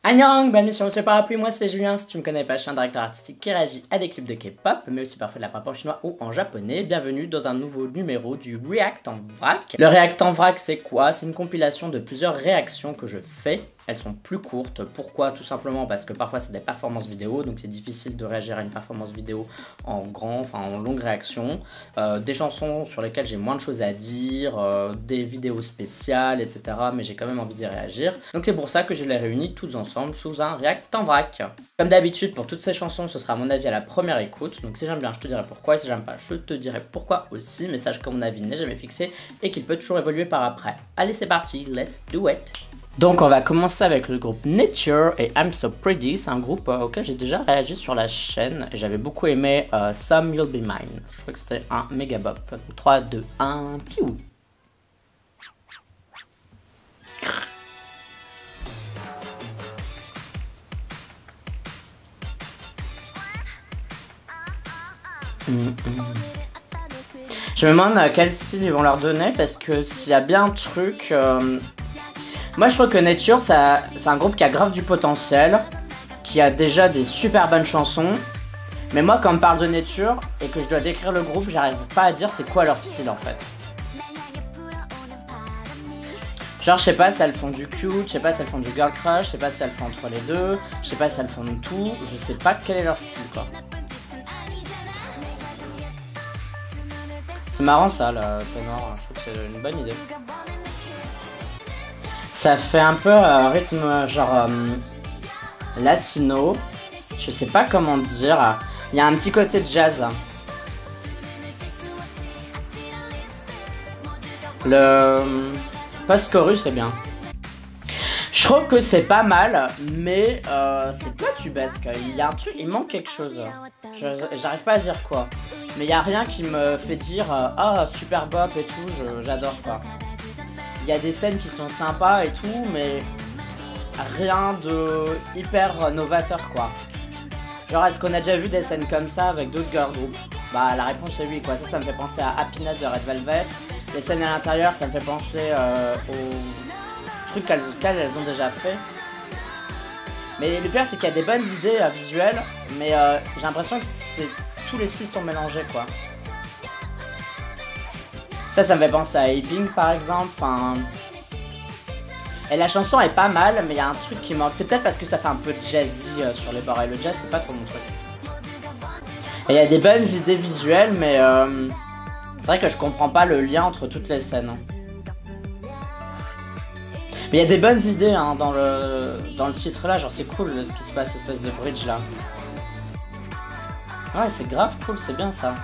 Annyeong, bienvenue sur Monsieur Parapluie, moi c'est Julien, si tu me connais pas, je suis un directeur artistique qui réagit à des clips de K-pop, mais aussi parfois de la pop en chinois ou en japonais. Bienvenue dans un nouveau numéro du React en vrac. Le React en vrac c'est quoi? C'est une compilation de plusieurs réactions que je fais. Elles sont plus courtes. Pourquoi? Tout simplement parce que parfois c'est des performances vidéo, donc c'est difficile de réagir à une performance vidéo en longue réaction. Des chansons sur lesquelles j'ai moins de choses à dire, des vidéos spéciales, etc. Mais j'ai quand même envie d'y réagir. Donc c'est pour ça que je les réunis tous ensemble sous un React en vrac. Comme d'habitude, pour toutes ces chansons, ce sera à mon avis à la première écoute. Donc si j'aime bien, je te dirai pourquoi. Et si j'aime pas, je te dirai pourquoi aussi. Mais sache que mon avis n'est jamais fixé et qu'il peut toujours évoluer par après. Allez, c'est parti, let's do it! Donc on va commencer avec le groupe Nature et I'm So Pretty, c'est un groupe auquel j'ai déjà réagi sur la chaîne et j'avais beaucoup aimé Some You'll Be Mine. Je crois que c'était un méga bop. 3, 2, 1, piou. Je me demande quel style ils vont leur donner parce que s'il y a bien un truc... Moi je trouve que Nature c'est un groupe qui a grave du potentiel, qui a déjà des super bonnes chansons. Mais moi quand on me parle de Nature et que je dois décrire le groupe, j'arrive pas à dire c'est quoi leur style en fait. Genre je sais pas si elles font du cute, je sais pas si elles font du girl crush, je sais pas si elles font entre les deux, je sais pas si elles font de tout, je sais pas quel est leur style quoi. C'est marrant ça, le ténor, je trouve que c'est une bonne idée. Ça fait un peu rythme genre latino, je sais pas comment dire, il y a un petit côté jazz. Le post-chorus c'est bien. Je trouve que c'est pas mal, mais c'est pas tubesque. Il y a un truc, il manque quelque chose. J'arrive pas à dire quoi. Mais il y a rien qui me fait dire ah super bop et tout, j'adore quoi. Il y a des scènes qui sont sympas et tout, mais rien de hyper novateur quoi. Genre est-ce qu'on a déjà vu des scènes comme ça avec d'autres girl groups? Bah la réponse est oui quoi. Ça me fait penser à Happiness de Red Velvet. Les scènes à l'intérieur ça me fait penser aux trucs qu'elles ont déjà fait. Mais le pire c'est qu'il y a des bonnes idées visuelles, mais j'ai l'impression que tous les styles sont mélangés quoi. Ça me fait penser à Aping par exemple, enfin... Et la chanson est pas mal, mais il y a un truc qui manque. C'est peut-être parce que ça fait un peu jazzy sur les bords, et le jazz c'est pas trop mon truc. Et il y a des bonnes idées visuelles, mais c'est vrai que je comprends pas le lien entre toutes les scènes. Mais il y a des bonnes idées hein, dans le titre là, genre c'est cool ce qui se passe, espèce de bridge là. Ouais c'est grave cool, c'est bien ça.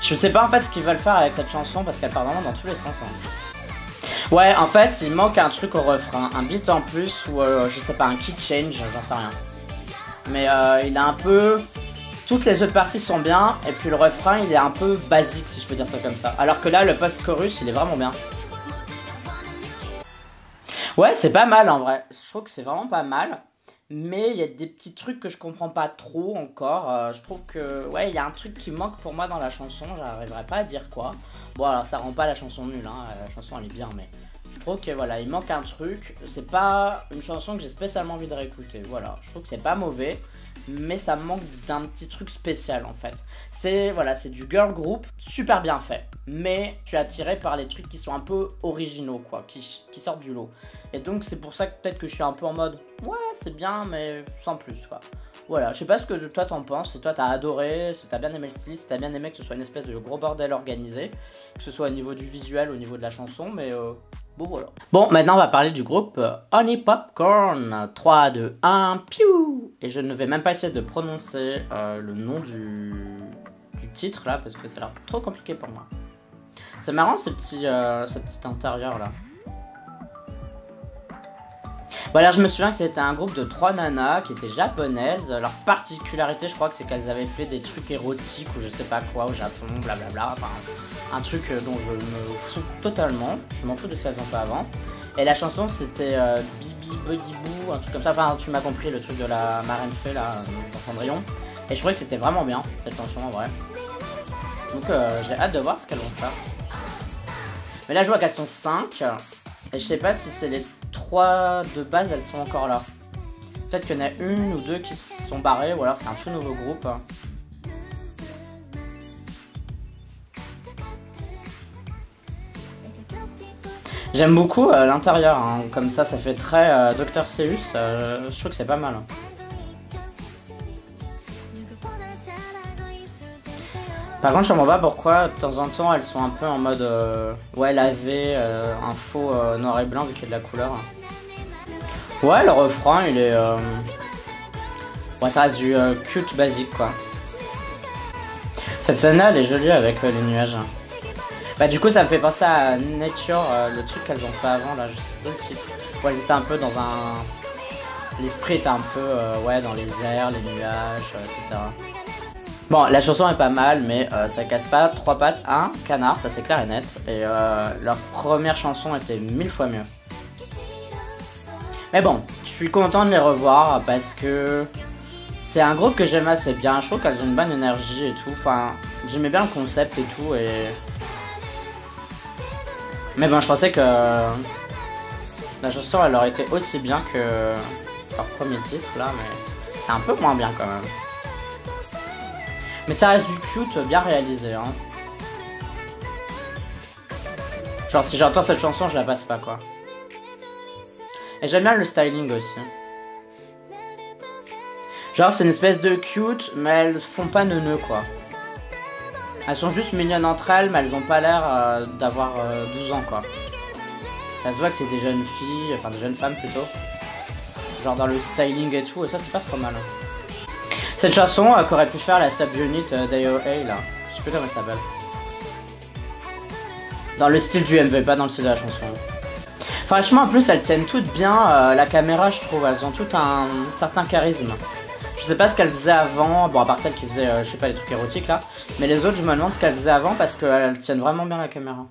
Je sais pas en fait ce qu'ils veulent faire avec cette chanson parce qu'elle part vraiment dans tous les sens. Hein. Ouais en fait il manque un truc au refrain, un beat en plus ou je sais pas un key change, j'en sais rien. Mais il a un peu... Toutes les autres parties sont bien et puis le refrain il est un peu basique si je peux dire ça comme ça. Alors que là le post-chorus il est vraiment bien. Ouais c'est pas mal en vrai, je trouve que c'est vraiment pas mal. Mais il y a des petits trucs que je comprends pas trop encore. Je trouve que ouais il y a un truc qui manque pour moi dans la chanson. J'arriverai pas à dire quoi. Bon alors ça rend pas la chanson nulle hein. La chanson elle est bien mais je trouve que voilà il manque un truc. C'est pas une chanson que j'ai spécialement envie de réécouter. Voilà je trouve que c'est pas mauvais. Mais ça me manque d'un petit truc spécial en fait. C'est voilà, c'est du girl group super bien fait. Mais je suis attiré par les trucs qui sont un peu originaux quoi, qui sortent du lot. Et donc c'est pour ça que peut-être que je suis un peu en mode ouais c'est bien mais sans plus quoi. Voilà, je sais pas ce que toi t'en penses, si toi t'as adoré, si t'as bien aimé le style, si t'as bien aimé que ce soit une espèce de gros bordel organisé, que ce soit au niveau du visuel, au niveau de la chanson, mais bon voilà. Bon maintenant on va parler du groupe Honey Popcorn. 3, 2, 1, piou. Et je ne vais même pas essayer de prononcer le nom du titre là parce que ça a l'air trop compliqué pour moi. C'est marrant ce petit intérieur là. Voilà, je me souviens que c'était un groupe de 3 nanas qui étaient japonaises. Leur particularité, je crois que c'est qu'elles avaient fait des trucs érotiques ou je sais pas quoi au Japon, blablabla. Enfin, un truc dont je me fous totalement. Je m'en fous de ça un peu avant. Et la chanson, c'était Bibi Body Boo, un truc comme ça. Enfin, tu m'as compris, le truc de la marraine fée là, dans Cendrillon. Et je trouvais que c'était vraiment bien cette chanson en vrai. Donc j'ai hâte de voir ce qu'elles vont faire. Mais là, je vois qu'elles sont 5. Et je sais pas si c'est les 3 de base, elles sont encore là. Peut-être qu'il y en a une ou deux qui se sont barrées, ou alors c'est un tout nouveau groupe. J'aime beaucoup l'intérieur, hein. Comme ça fait très Dr Seuss, je trouve que c'est pas mal. Par contre, je comprends pas pourquoi de temps en temps elles sont un peu en mode ouais, lavé, un faux noir et blanc vu qu'il y a de la couleur. Ouais, le refrain il est. Ouais, ça reste du cute basique quoi. Cette scène là elle est jolie avec les nuages. Bah, du coup, ça me fait penser à Nature, le truc qu'elles ont fait avant là, je sais pas le titre. Où elles étaient un peu dans un. L'esprit était un peu ouais, dans les airs, les nuages, etc. Bon, la chanson est pas mal, mais ça casse pas 3 pattes à un canard, ça c'est clair et net. Et leur première chanson était 1000 fois mieux. Mais bon, je suis content de les revoir parce que c'est un groupe que j'aime assez bien. Je trouve qu'elles ont une bonne énergie et tout. Enfin, j'aimais bien le concept et tout. Mais bon, je pensais que la chanson elle aurait été aussi bien que leur premier titre là, mais c'est un peu moins bien quand même. Mais ça reste du cute bien réalisé, hein. Genre si j'entends cette chanson, je la passe pas quoi. Et j'aime bien le styling aussi. Genre c'est une espèce de cute, mais elles font pas neuneux quoi. Elles sont juste mignonnes entre elles, mais elles ont pas l'air d'avoir 12 ans quoi. Ça se voit que c'est des jeunes filles, enfin des jeunes femmes plutôt. Genre dans le styling et tout, et ça c'est pas trop mal. Cette chanson qu'aurait pu faire la subunit d'AOA là. Je sais plus comment elle s'appelle. Dans le style du MV, pas dans le style de la chanson. Franchement en plus elles tiennent toutes bien la caméra je trouve, elles ont tout un certain charisme. Je sais pas ce qu'elles faisaient avant, bon à part celle qui faisait je sais pas les trucs érotiques là. Mais les autres je me demande ce qu'elles faisaient avant parce qu'elles tiennent vraiment bien la caméra.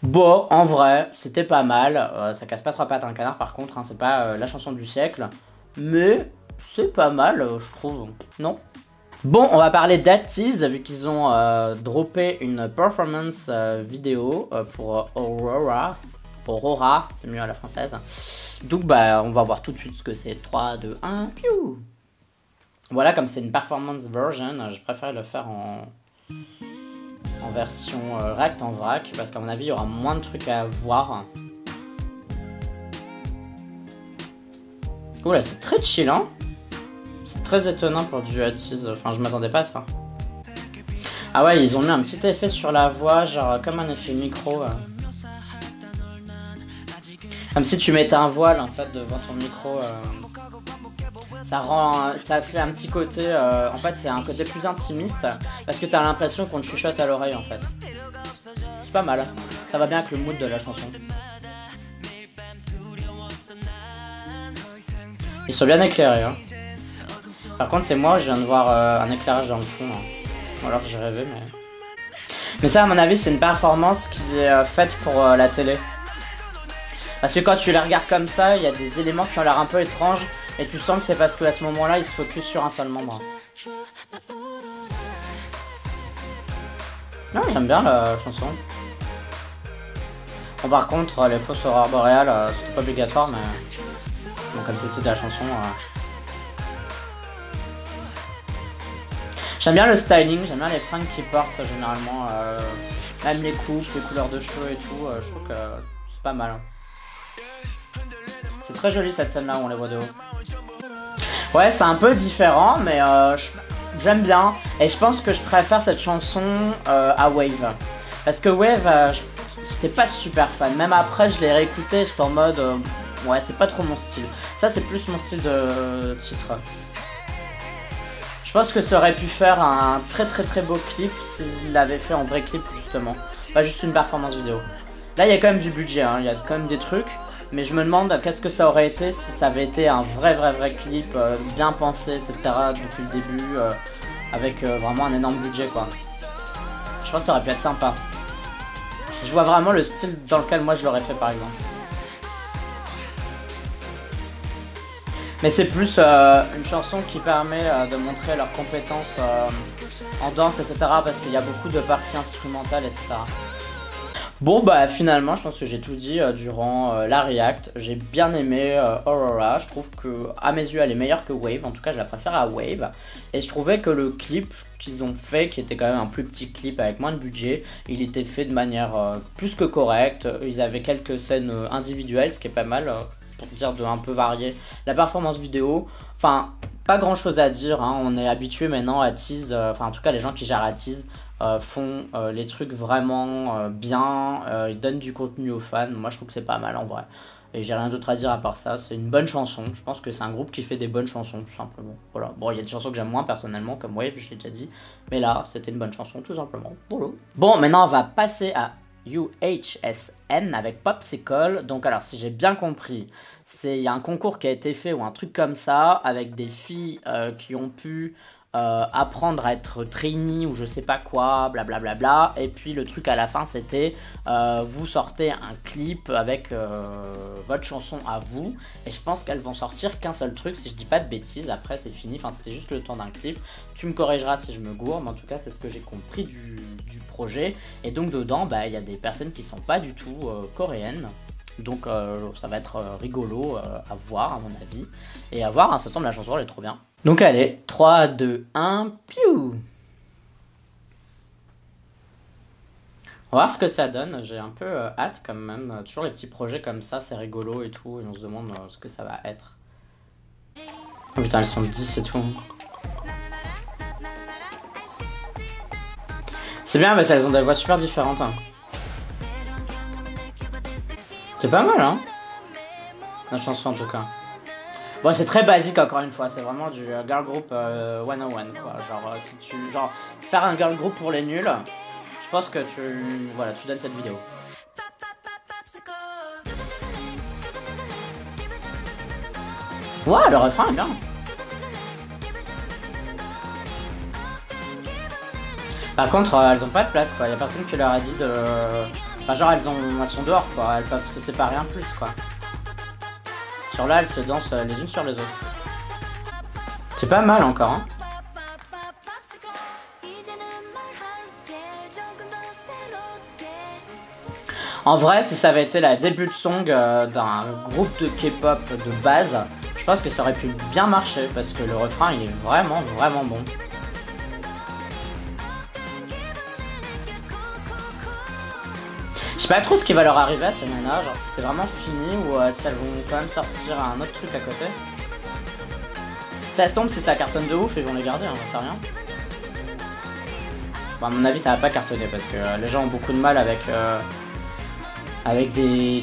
Bon en vrai c'était pas mal, ça casse pas 3 pattes à un canard par contre, hein, c'est pas la chanson du siècle. Mais c'est pas mal je trouve, non? Bon on va parler d'Attiz vu qu'ils ont droppé une performance vidéo pour Aurora. Aurora, c'est mieux à la française. Donc bah on va voir tout de suite ce que c'est. 3, 2, 1, piou. Voilà, comme c'est une performance version, je préfère le faire en version rect en vrac, parce qu'à mon avis il y aura moins de trucs à voir. Oula, c'est très chill hein. C'est très étonnant pour du Attiz, enfin je m'attendais pas à ça. Ah ouais, ils ont mis un petit effet sur la voix, genre comme un effet micro. Comme si tu mettais un voile en fait devant ton micro. Ça fait un petit côté, en fait c'est un côté plus intimiste, parce que t'as l'impression qu'on te chuchote à l'oreille en fait. C'est pas mal, ça va bien avec le mood de la chanson. Ils sont bien éclairés hein. Par contre c'est moi, je viens de voir un éclairage dans le fond, hein. Ou alors j'ai rêvé mais ça à mon avis c'est une performance qui est faite pour la télé. Parce que quand tu les regardes comme ça, il y a des éléments qui ont l'air un peu étranges. Et tu sens que c'est parce qu'à ce moment-là, ils se focus sur un seul membre. Non, j'aime bien la chanson. Bon, par contre, les fausses aurores boréales, c'était pas obligatoire, mais... Bon, comme c'est le titre de la chanson... J'aime bien le styling, j'aime bien les fringues qu'ils portent, généralement. Même les coupes, les couleurs de cheveux et tout, je trouve que c'est pas mal. C'est très joli cette scène là où on les voit de haut. Ouais c'est un peu différent mais j'aime bien. Et je pense que je préfère cette chanson à Wave. Parce que Wave j'étais pas super fan. Même après je l'ai réécouté, j'étais en mode ouais c'est pas trop mon style. Ça c'est plus mon style de titre. Je pense que ça aurait pu faire un très beau clip s'il l'avait fait en vrai clip justement. Pas juste une performance vidéo. Là il y a quand même du budget, hein. Il y a quand même des trucs. Mais je me demande qu'est-ce que ça aurait été si ça avait été un vrai clip bien pensé, etc. depuis le début, avec vraiment un énorme budget quoi. Je pense que ça aurait pu être sympa. Je vois vraiment le style dans lequel moi je l'aurais fait par exemple. Mais c'est plus une chanson qui permet de montrer leurs compétences en danse, etc. Parce qu'il y a beaucoup de parties instrumentales, etc. Bon bah finalement je pense que j'ai tout dit durant la react. J'ai bien aimé Aurora, je trouve que à mes yeux elle est meilleure que Wave, en tout cas je la préfère à Wave. Et je trouvais que le clip qu'ils ont fait, qui était quand même un plus petit clip avec moins de budget, il était fait de manière plus que correcte. Ils avaient quelques scènes individuelles, ce qui est pas mal pour dire de un peu varier la performance vidéo. Enfin pas grand chose à dire, hein. On est habitué maintenant à Tease, enfin en tout cas les gens qui gèrent à Tease font les trucs vraiment bien, ils donnent du contenu aux fans. Moi je trouve que c'est pas mal en vrai. Et j'ai rien d'autre à dire à part ça, c'est une bonne chanson. Je pense que c'est un groupe qui fait des bonnes chansons tout simplement. Voilà. Bon, il y a des chansons que j'aime moins personnellement, comme Wave, je l'ai déjà dit. Mais là, c'était une bonne chanson tout simplement. Voilà. Bon, maintenant on va passer à UHSN avec Popsicle. Donc alors si j'ai bien compris, il y a un concours qui a été fait ou un truc comme ça avec des filles qui ont pu apprendre à être trainee ou je sais pas quoi, blablabla. Bla bla bla. Et puis le truc à la fin c'était vous sortez un clip avec votre chanson à vous. Et je pense qu'elles vont sortir qu'un seul truc si je dis pas de bêtises. Après c'est fini, enfin c'était juste le temps d'un clip. Tu me corrigeras si je me gourre, mais en tout cas c'est ce que j'ai compris du projet. Et donc dedans bah il y a des personnes qui sont pas du tout coréennes. Donc ça va être rigolo à voir à mon avis. Et à voir, hein, ça tombe la chanson elle est trop bien. Donc allez, 3, 2, 1, piou. On va voir ce que ça donne, j'ai un peu hâte quand même. Toujours les petits projets comme ça, c'est rigolo et tout. Et on se demande ce que ça va être. Oh putain, elles sont 10 et tout. C'est bien parce qu'elles ont des voix super différentes. Hein. C'est pas mal, hein, la chanson en tout cas. Bon, c'est très basique encore une fois, c'est vraiment du girl group 101 quoi. Genre, si tu. Genre, faire un girl group pour les nuls, je pense que voilà, tu donnes cette vidéo. Ouais, le refrain est bien. Par contre, elles ont pas de place quoi, y'a personne qui leur a dit de. Enfin, genre, elles sont dehors quoi, elles peuvent se séparer un plus quoi. Genre là, elles se dansent les unes sur les autres. C'est pas mal encore, hein. En vrai, si ça avait été la début de song d'un groupe de K-pop de base, je pense que ça aurait pu bien marcher parce que le refrain, il est vraiment, vraiment bon. Je sais pas trop ce qui va leur arriver à ces nanas, genre si c'est vraiment fini ou si elles vont quand même sortir un autre truc à côté. Ça se tombe, si ça cartonne de ouf, ils vont les garder, hein, j'en sais rien. Bon, à mon avis, ça va pas cartonner parce que les gens ont beaucoup de mal avec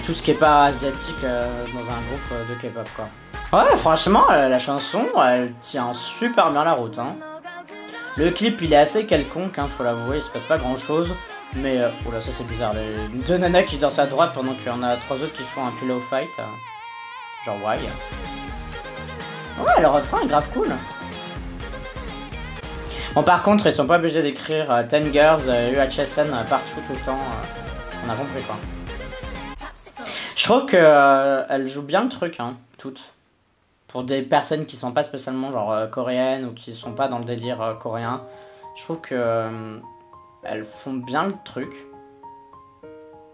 tout ce qui est pas asiatique dans un groupe de K-pop quoi. Ouais, franchement, la chanson, elle tient super bien la route. Hein. Le clip, il est assez quelconque, hein, faut l'avouer, il se passe pas grand chose. Mais, oula, ça c'est bizarre, les deux nanas qui dansent à droite pendant qu'il y en a trois autres qui font un pillow fight. Genre, why? Ouais, le refrain est grave cool. Bon, par contre, ils sont pas obligés d'écrire 10 Girls, UHSN partout tout le temps. On a compris quoi. Je trouve que elles jouent bien le truc, hein, toutes. Pour des personnes qui sont pas spécialement genre coréennes ou qui sont pas dans le délire coréen, je trouve que elles font bien le truc.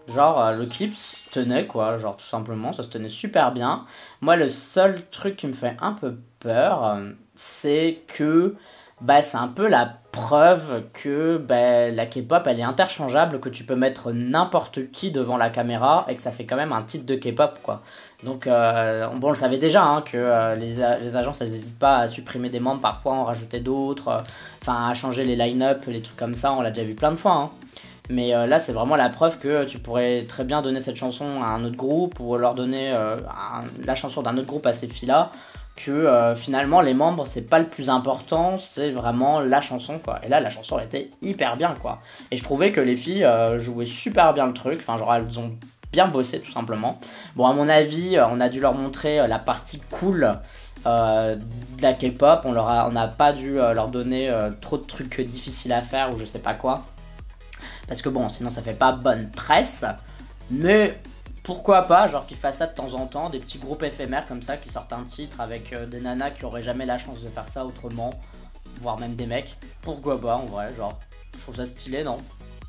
Genre le clip se tenait quoi, genre tout simplement, ça se tenait super bien. Moi le seul truc qui me fait un peu peur, c'est que bah, c'est un peu la preuve que bah, la K-pop elle est interchangeable, que tu peux mettre n'importe qui devant la caméra et que ça fait quand même un titre de K-pop quoi. Donc bon, on le savait déjà hein, que les agences elles n'hésitent pas à supprimer des membres, parfois en rajouter d'autres, enfin à changer les line-up, les trucs comme ça, on l'a déjà vu plein de fois. Hein. Mais là c'est vraiment la preuve que tu pourrais très bien donner cette chanson à un autre groupe ou leur donner la chanson d'un autre groupe à ces filles-là. Que finalement les membres c'est pas le plus important, c'est vraiment la chanson quoi. Et là la chanson elle était hyper bien quoi. Et je trouvais que les filles jouaient super bien le truc, enfin genre elles ont bien bossé tout simplement. Bon à mon avis on a dû leur montrer la partie cool de la K-pop, on n'a pas dû leur donner trop de trucs difficiles à faire ou je sais pas quoi. Parce que bon sinon ça fait pas bonne presse, mais... Pourquoi pas, genre qu'ils fassent ça de temps en temps, des petits groupes éphémères comme ça qui sortent un titre avec des nanas qui auraient jamais la chance de faire ça autrement, voire même des mecs. Pourquoi pas en vrai, genre, je trouve ça stylé, non?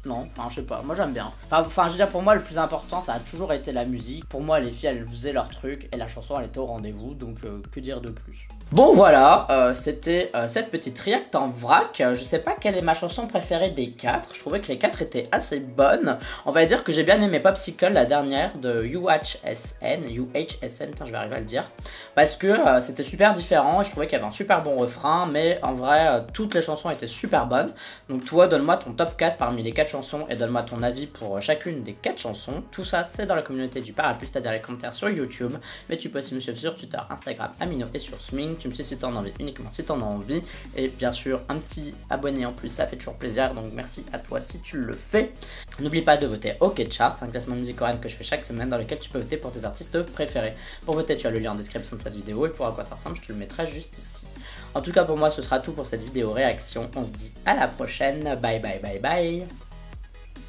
non, enfin je sais pas, moi j'aime bien. Enfin je veux dire, pour moi le plus important ça a toujours été la musique. Pour moi les filles elles faisaient leur truc et la chanson elle était au rendez-vous, donc que dire de plus. Bon voilà, c'était cette petite react en vrac. Je sais pas quelle est ma chanson préférée des 4. Je trouvais que les 4 étaient assez bonnes. On va dire que j'ai bien aimé Popsicle, la dernière de UHSN, putain, je vais arriver à le dire. Parce que c'était super différent et je trouvais qu'il y avait un super bon refrain. Mais en vrai, toutes les chansons étaient super bonnes. Donc toi, donne-moi ton top 4 parmi les 4 chansons et donne-moi ton avis pour chacune des 4 chansons. Tout ça, c'est dans la communauté du Parapluie, c'est-à-dire les commentaires sur YouTube. Mais tu peux aussi me suivre sur Twitter, Instagram, Amino et sur Smink. Tu me suis si t'en as envie, uniquement si t'en as envie. Et bien sûr, un petit abonné en plus, ça fait toujours plaisir. Donc merci à toi si tu le fais. N'oublie pas de voter OK Chart, c'est un classement de musique coréenne que je fais chaque semaine dans lequel tu peux voter pour tes artistes préférés. Pour voter, tu as le lien en description de cette vidéo et pour à quoi ça ressemble, je te le mettrai juste ici. En tout cas, pour moi, ce sera tout pour cette vidéo réaction. On se dit à la prochaine. Bye bye bye bye.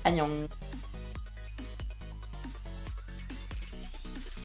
Annyeong.